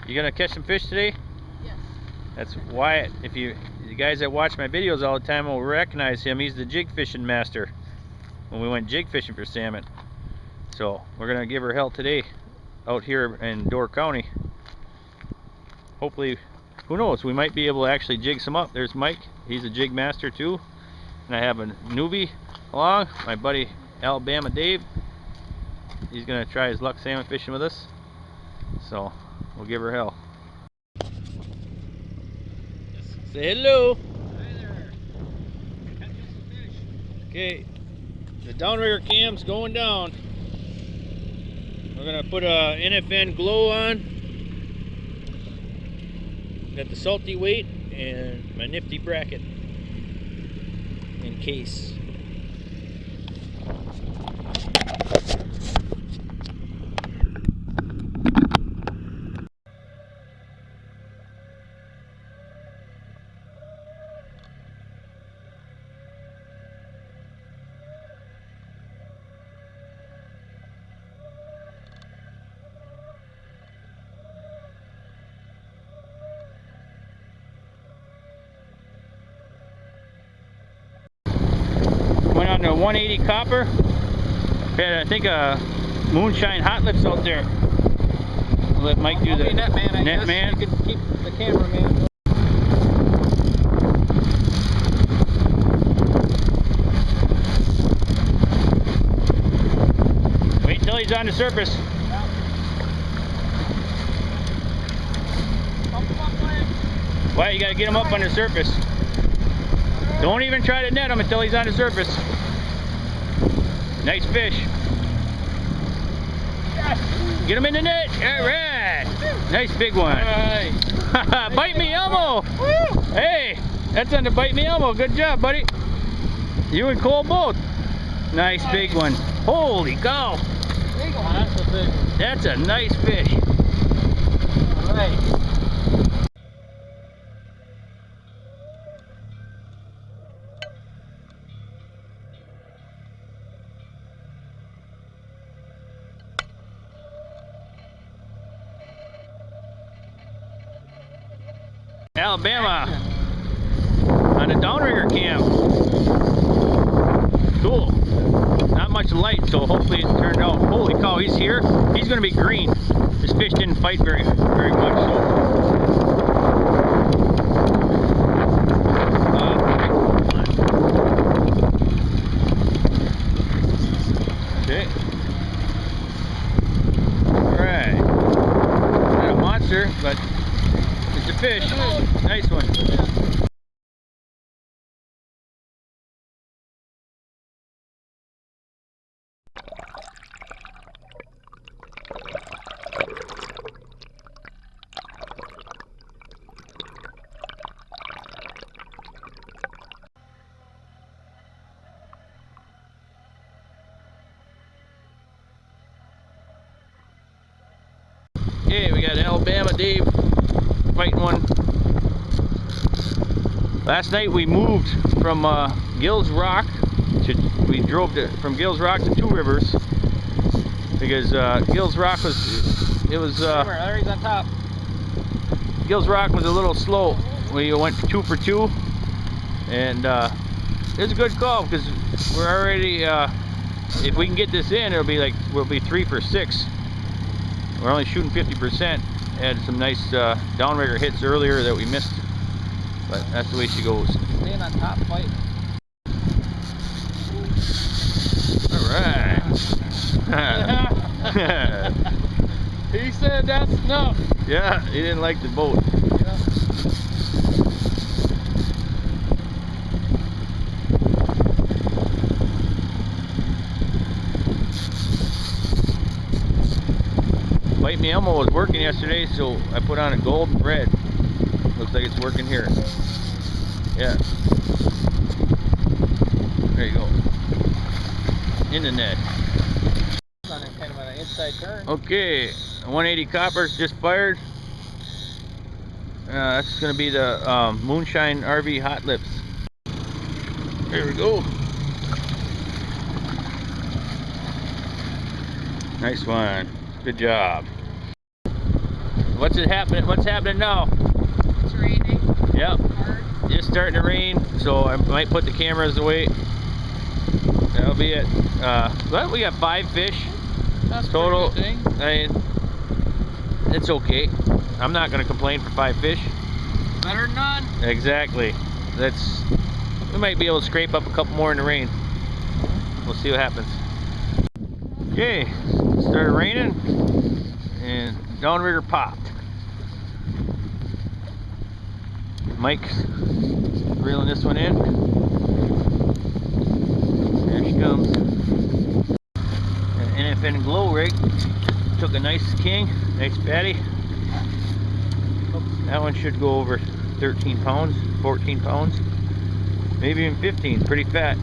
You gonna catch some fish today? Yes. That's Wyatt. If the guys that watch my videos all the time will recognize him. He's the jig fishing master when we went jig fishing for salmon. So we're gonna give her hell today out here in Door County. Hopefully, who knows, we might be able to actually jig some up. There's Mike, he's a jig master too. And I have a newbie along, my buddy Alabama Dave. He's gonna try his luck salmon fishing with us. So we'll give her hell. Say hello. Hi there. Catch us some fish. Okay, the downrigger cam's going down. We're gonna put a NFN glow on. Got the salty weight and my nifty bracket in case. Went on to 180 copper. Had, I think, moonshine hot lips out there. We'll let Mike do the net man. Net man. You can keep the cameraman. Wait till he's on the surface. Why, you gotta get him up on the surface. Don't even try to net him until he's on the surface. Nice fish. Get him in the net. All right. Nice big one. Bite me Elmo. Hey, that's on the bite me Elmo. Good job, buddy. You and Cole both. Nice big one. Holy cow. That's a big one. That's a nice fish. All right. Alabama on a downrigger cam. Cool. Not much light, so hopefully it turned out. Holy cow, he's here. He's going to be green. This fish didn't fight very much, so. Okay. All right. Not a monster, but it's a fish. Nice one. Okay, we got Alabama Dave fighting one. Last night we moved from Gills Rock we drove from Gills Rock to Two Rivers because Gills Rock was There he's on top. Gills Rock was a little slow. We went 2 for 2, and it was a good call because we're already if we can get this in, we'll be 3 for 6. We're only shooting 50%. Had some nice downrigger hits earlier that we missed, but that's the way she goes. Staying on top, fight. All right. He said that's enough. Yeah, he didn't like the boat. Yeah. Bite Me Elmo was working yesterday, so I put on a gold and red. Looks like it's working here. Yeah. There you go. In the net. On a kind of an inside turn. Okay, 180 coppers just fired. That's going to be the Moonshine RV Hot Lips. There we go. Nice one. Good job. What's happening now? It's raining. Yep. Hard. Just starting to rain, so I might put the cameras away. That'll be it. But we got 5 fish. That's total. Pretty good thing. I mean, it's okay. I'm not gonna complain for 5 fish. Better than none. Exactly. We might be able to scrape up a couple more in the rain. We'll see what happens. Okay, started raining and downrigger popped. Mike's reeling this one in. There she comes. An NFN glow rig. Took a nice king, nice fatty. That one should go over 13 pounds, 14 pounds, maybe even 15, pretty fat.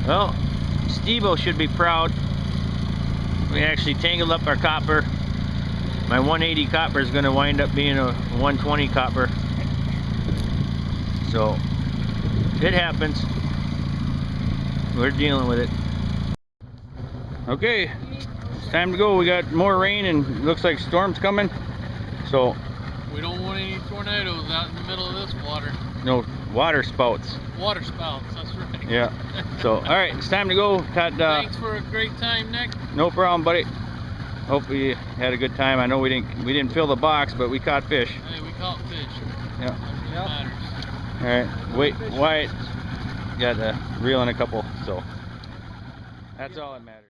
Well, Steve-O should be proud. We actually tangled up our copper. My 180 copper is going to wind up being a 120 copper. So, it happens. We're dealing with it. Okay, it's time to go. We got more rain and it looks like storm's coming. So, We don't want any tornadoes out in the middle of this water. no water spouts. Water spouts, that's right. Yeah. So, all right, it's time to go. Thanks for a great time, Nick. No problem, buddy. Hope you had a good time. I know we didn't fill the box, but we caught fish. Hey, we caught fish. Yeah. That's what matters. All right. Wait, Wyatt got a reel in a couple, so that's all that matters.